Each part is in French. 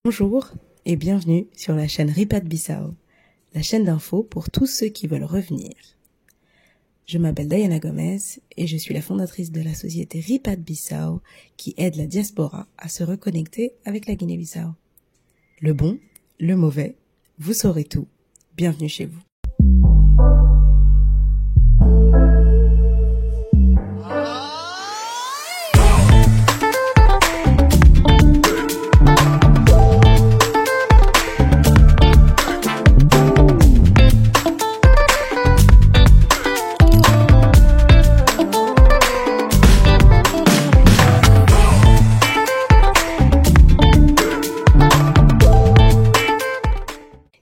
Bonjour et bienvenue sur la chaîne Ripat Bissau, la chaîne d'infos pour tous ceux qui veulent revenir. Je m'appelle Diana Gomez et je suis la fondatrice de la société Ripat Bissau qui aide la diaspora à se reconnecter avec la Guinée-Bissau. Le bon, le mauvais, vous saurez tout. Bienvenue chez vous.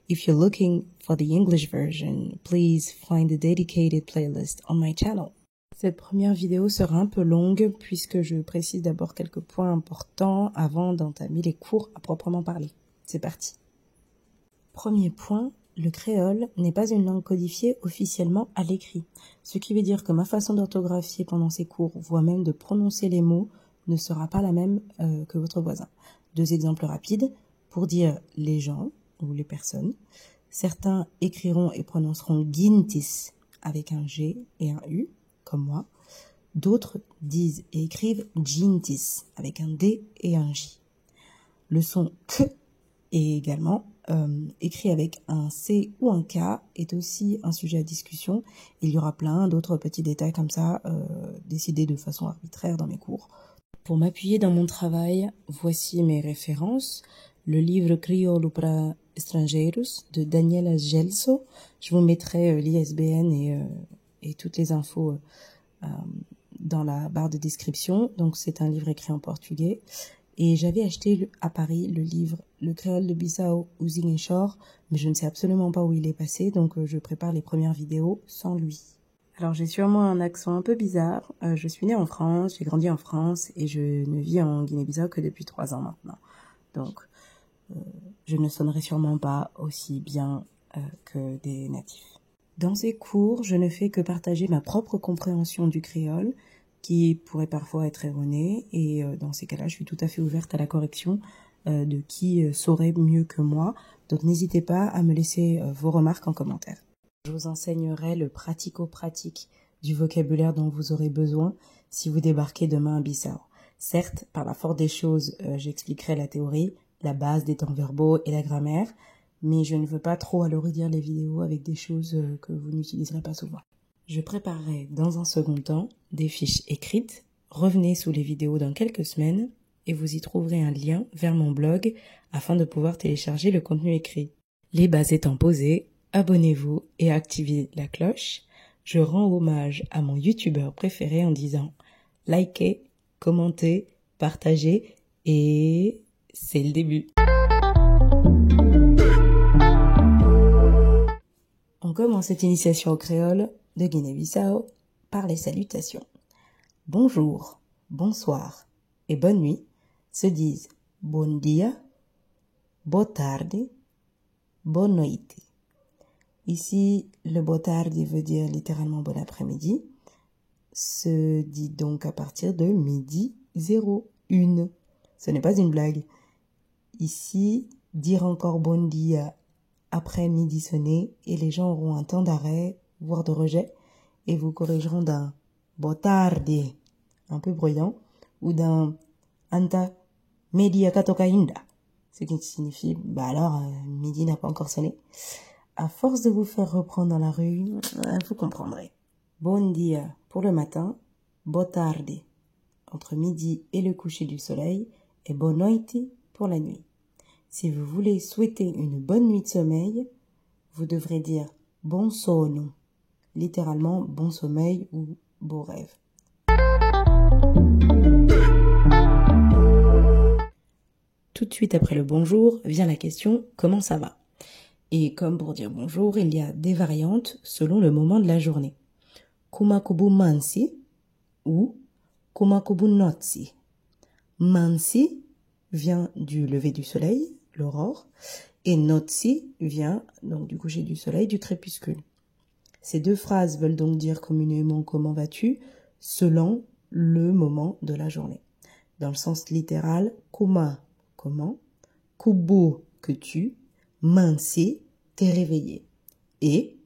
If you're looking for the English version, please find the dedicated playlist on my channel. Cette première vidéo sera un peu longue puisque je précise d'abord quelques points importants avant d'entamer les cours à proprement parler. C'est parti. Premier point, le créole n'est pas une langue codifiée officiellement à l'écrit, ce qui veut dire que ma façon d'orthographier pendant ces cours, voire même de prononcer les mots, ne sera pas la même que votre voisin. Deux exemples rapides pour dire les gens ou les personnes. Certains écriront et prononceront gintis avec un G et un U, comme moi. D'autres disent et écrivent gintis avec un D et un J. Le son K est également écrit avec un C ou un K est aussi un sujet à discussion. Il y aura plein d'autres petits détails comme ça, décidés de façon arbitraire dans mes cours. Pour m'appuyer dans mon travail, voici mes références. Le livre Crioulo para Estrangeiros de Daniela Gelso. Je vous mettrai l'ISBN et toutes les infos dans la barre de description. Donc c'est un livre écrit en portugais. Et j'avais acheté à Paris le livre Le créole de Bissau ou Ziguinchor, mais je ne sais absolument pas où il est passé, donc je prépare les premières vidéos sans lui. Alors j'ai sûrement un accent un peu bizarre. Je suis née en France, j'ai grandi en France et je ne vis en Guinée-Bissau que depuis 3 ans maintenant. Donc je ne sonnerai sûrement pas aussi bien que des natifs. Dans ces cours, je ne fais que partager ma propre compréhension du créole, qui pourrait parfois être erronée, et dans ces cas-là, je suis tout à fait ouverte à la correction de qui saurait mieux que moi. Donc n'hésitez pas à me laisser vos remarques en commentaire. Je vous enseignerai le pratico-pratique du vocabulaire dont vous aurez besoin si vous débarquez demain à Bissau. Certes, par la force des choses, j'expliquerai la théorie, la base des temps verbaux et la grammaire, mais je ne veux pas trop alourdir les vidéos avec des choses que vous n'utiliserez pas souvent. Je préparerai dans un second temps des fiches écrites. Revenez sous les vidéos dans quelques semaines et vous y trouverez un lien vers mon blog afin de pouvoir télécharger le contenu écrit. Les bases étant posées, abonnez-vous et activez la cloche. Je rends hommage à mon youtubeur préféré en disant likez, commentez, partagez et c'est le début. On commence cette initiation au créole de Guinée-Bissau par les salutations. Bonjour, bonsoir et bonne nuit se disent bon dia, boa tarde, boa noite. Ici, le boa tarde veut dire littéralement bon après-midi, se dit donc à partir de midi 01. Ce n'est pas une blague. Ici, dire encore bon dia après midi sonné et les gens auront un temps d'arrêt, voire de rejet, et vous corrigeront d'un boa tarde, un peu bruyant, ou d'un anta media katoka ainda, ce qui signifie, midi n'a pas encore sonné. À force de vous faire reprendre dans la rue, vous comprendrez. Bon dia pour le matin, boa tarde entre midi et le coucher du soleil, et boa noite pour la nuit. Si vous voulez souhaiter une bonne nuit de sommeil, vous devrez dire bon sono, littéralement bon sommeil ou beau rêve. Tout de suite après le bonjour vient la question comment ça va? Et comme pour dire bonjour, il y a des variantes selon le moment de la journée. Kumakubu mansi ou kumakubu notsi. Mansi vient du lever du soleil, l'aurore, et notsi vient donc du coucher du soleil, du crépuscule. Ces deux phrases veulent donc dire communément comment vas-tu selon le moment de la journée. Dans le sens littéral, kuma, comment, kubo, que tu, mansi, t'es réveillé. Et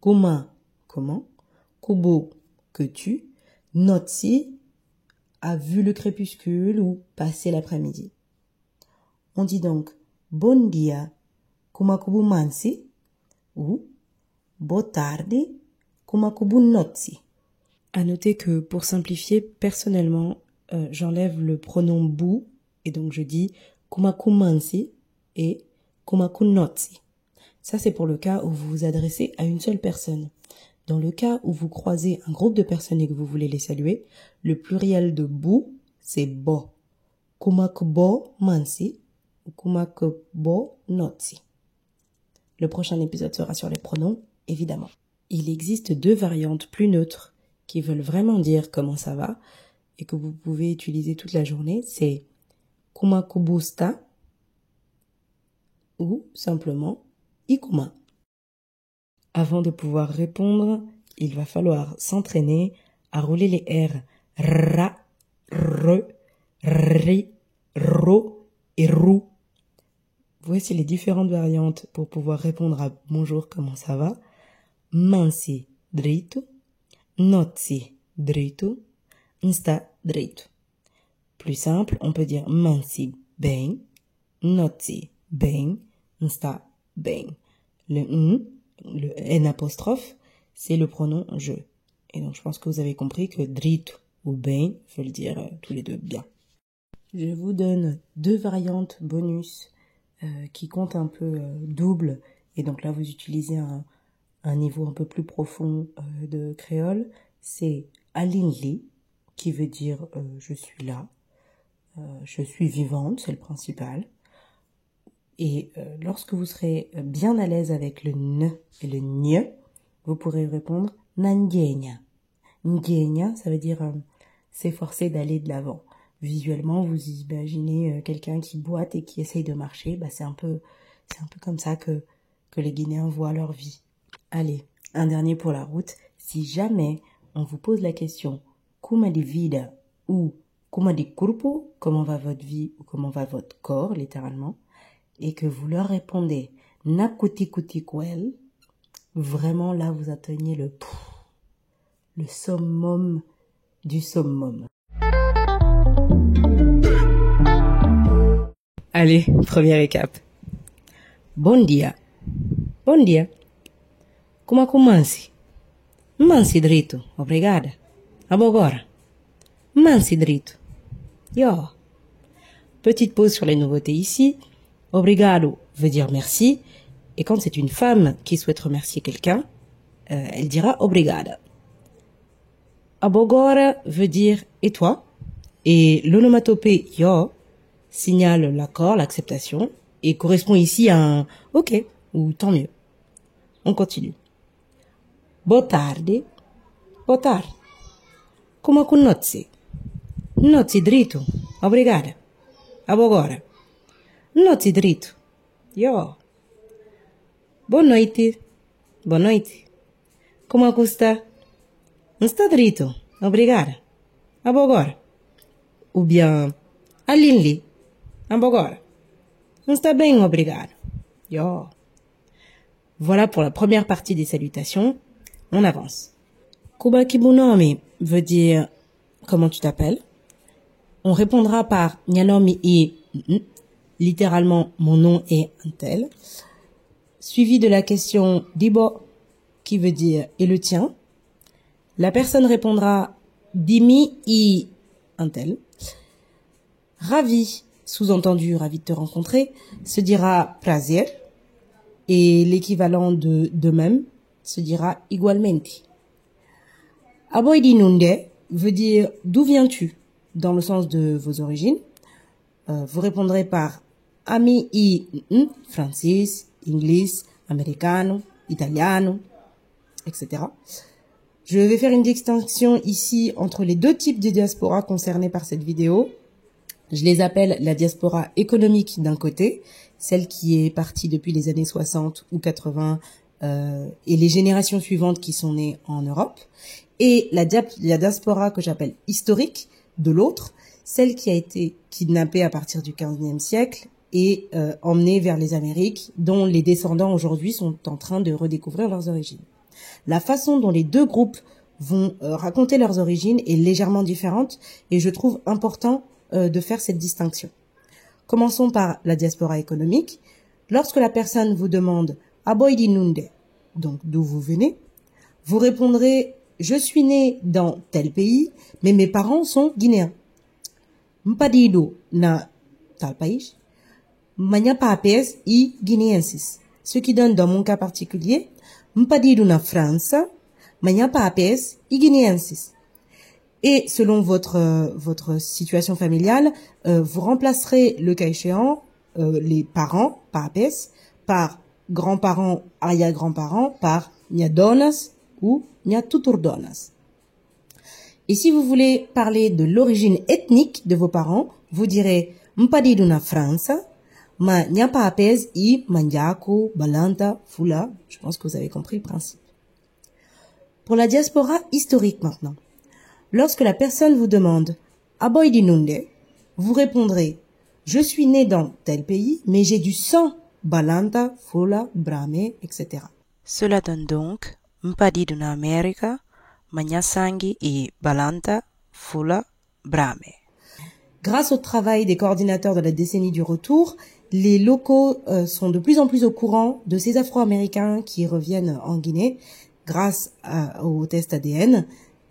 kuma, comment, kubo, que tu, notsi, a vu le crépuscule ou passé l'après-midi. On dit donc bon dia, kuma kubu mansi ou bo tardi, kuma kubu notsi. À noter que pour simplifier, personnellement, j'enlève le pronom bu et donc je dis kuma ku mansi et kuma ku notsi. Ça c'est pour le cas où vous vous adressez à une seule personne. Dans le cas où vous croisez un groupe de personnes et que vous voulez les saluer, le pluriel de bu, c'est bo. Kuma ku bo mansi ou kuma ku bo notsi. Le prochain épisode sera sur les pronoms, évidemment. Il existe 2 variantes plus neutres qui veulent vraiment dire comment ça va et que vous pouvez utiliser toute la journée. C'est kuma ku busta ou simplement ikuma. Avant de pouvoir répondre, il va falloir s'entraîner à rouler les R. Ra, re, ri, ro et rou. Voici les différentes variantes pour pouvoir répondre à bonjour, comment ça va. Mansi, drito. Notsi, drito. Nsta, drito. Plus simple, on peut dire mansi, bem. Notsi, bem. Nsta, bem. Le N apostrophe, c'est le pronom je. Et donc, je pense que vous avez compris que drito ou bem veulent dire tous les deux bien. Je vous donne 2 variantes bonus qui comptent un peu double. Et donc là, vous utilisez un niveau un peu plus profond de créole. C'est alinli, qui veut dire je suis là. Je suis vivante, c'est le principal. Et lorsque vous serez bien à l'aise avec le n et le gne, vous pourrez répondre nangenya. Ngenya, ça veut dire s'efforcer d'aller de l'avant. Visuellement, vous imaginez quelqu'un qui boite et qui essaye de marcher. Bah, c'est un peu comme ça que les Guinéens voient leur vie. Allez, un dernier pour la route. Si jamais on vous pose la question Kuma di vida ou Kuma di corpo, comment va votre vie ou comment va votre corps, littéralement, et que vous leur répondez Nakuti kuti kwel, vraiment là vous atteignez le summum du summum. Allez, premier récap. Bon dia. Bon dia. Kuma mansi? Mansi drito, obrigada. Abogora. Mansi drito. Yo. Petite pause sur les nouveautés ici. Obrigado veut dire merci. Et quand c'est une femme qui souhaite remercier quelqu'un, elle dira obrigada. Abogora veut dire et toi. Et l'onomatopée yo signale l'accord, l'acceptation, et correspond ici à un ok ou tant mieux. On continue. Boa tarde. Boa tarde. Kuma ku notsi? Notsi drito. Obrigada. Abogora. Notsi drito. Yo. Boa noite. Boa noite. Como está? Está drito. Obrigada. Abogora. Ou bien, alinli. Abogora. Está bem, obrigado. Yo. Voilà pour la première partie des salutations. On avance. Kuba kibunomi veut dire comment tu t'appelles. On répondra par nyanomi i, littéralement mon nom est un tel, suivi de la question dibo qui veut dire et le tien. La personne répondra dimi i un tel. Ravi, sous-entendu ravi de te rencontrer, se dira prazer et l'équivalent de même se dira igualmente. Aboidinunde veut dire d'où viens-tu dans le sens de vos origines. Vous répondrez par ami i Francis, English, Americano, Italiano, etc. Je vais faire une distinction ici entre les 2 types de diaspora concernés par cette vidéo. Je les appelle la diaspora économique d'un côté, celle qui est partie depuis les années 60 ou 80 et les générations suivantes qui sont nées en Europe, et la diaspora que j'appelle historique de l'autre, celle qui a été kidnappée à partir du XVe siècle et emmenés vers les Amériques, dont les descendants aujourd'hui sont en train de redécouvrir leurs origines. La façon dont les deux groupes vont raconter leurs origines est légèrement différente et je trouve important de faire cette distinction. Commençons par la diaspora économique. Lorsque la personne vous demande « Aboidi nunde », donc d'où vous venez, vous répondrez « Je suis né dans tel pays, mais mes parents sont guinéens ». « Mpadido na tal país, manya papes y guineensis ». Ce qui donne dans mon cas particulier « Mpadido na França, manya papes y guineensis ». Et selon votre situation familiale, vous remplacerez le cas échéant les parents, papes, par grands-parents, arrière-grands-parents, par nyadonas ou nyatuturdonas. Et si vous voulez parler de l'origine ethnique de vos parents, vous direz Mpadido na França, ma nyapapes y manjaco, balanta, fula. Je pense que vous avez compris le principe. Pour la diaspora historique maintenant. Lorsque la personne vous demande « Aboidi nunde », vous répondrez « Je suis né dans tel pays, mais j'ai du sang, balanta, fula, brame, etc. » Cela donne donc « Mpadido na América, manyasangi y balanta, fula, brame ». Grâce au travail des coordinateurs de la décennie du retour, les locaux sont de plus en plus au courant de ces Afro-Américains qui reviennent en Guinée grâce au test ADN.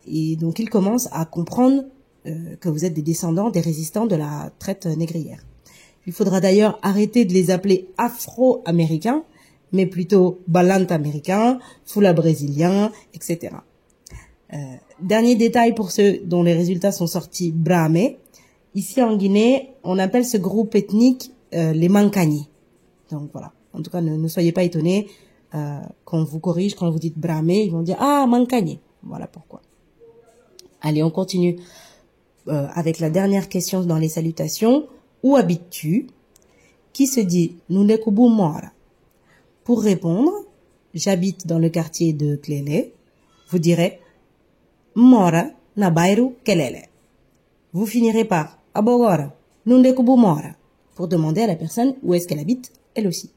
Et donc, ils commencent à comprendre que vous êtes des descendants des résistants de la traite négrière. Il faudra d'ailleurs arrêter de les appeler afro-américains, mais plutôt balanta américains, fula brésiliens, etc. Dernier détail pour ceux dont les résultats sont sortis brame. Ici en Guinée, on appelle ce groupe ethnique les Mankani. Donc voilà. En tout cas, ne soyez pas étonnés qu'on vous corrige, quand vous dites brame, ils vont dire ah Mankani. Voilà pourquoi. Allez, on continue avec la dernière question dans les salutations. Où habites-tu? Qui se dit Nundekubu Mora? Pour répondre, j'habite dans le quartier de Clélé. Vous direz Mora Nabairu Kelele. Vous finirez par Abogora Nundekubu Mora pour demander à la personne où est-ce qu'elle habite, elle aussi.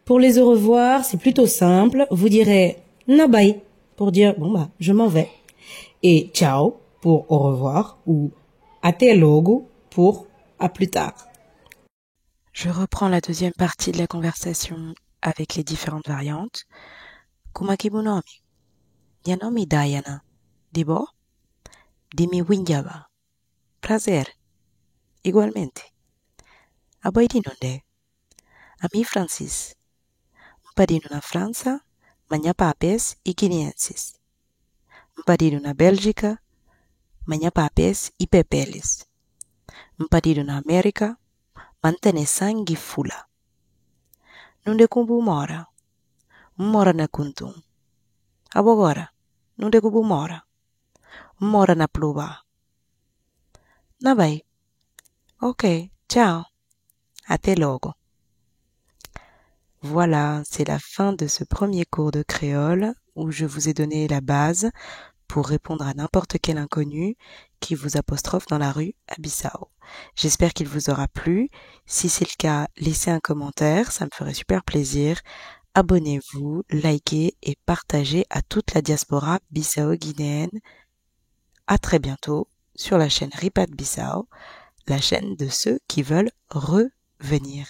Pour les au revoir, c'est plutôt simple. Vous direz Nabai pour dire bon bah je m'en vais. Et ciao pour au revoir ou até logo pour à plus tard. Je reprends la deuxième partie de la conversation avec les différentes variantes. Kumakibunomi. Yanomi Diana. Dibo. Dimi Winjaba. Prazer. Igualmente. Aboidi nunde. Ami Francis. Mpadido na França, manhapapes y guineensis. Mpadido na Bélgica, manhapapes y pepeles. Mpadido na América, mantene sangue fula. Nunde kumbu mora. Mora na kuntum. Abogora. Nunde kumbu mora. Mora na pluba. Nabai. Ok, ciao. Até logo. Voilà, c'est la fin de ce premier cours de créole où je vous ai donné la base pour répondre à n'importe quel inconnu qui vous apostrophe dans la rue à Bissau. J'espère qu'il vous aura plu. Si c'est le cas, laissez un commentaire, ça me ferait super plaisir. Abonnez-vous, likez et partagez à toute la diaspora bissau-guinéenne. À très bientôt sur la chaîne Ripat Bissau, la chaîne de ceux qui veulent revenir.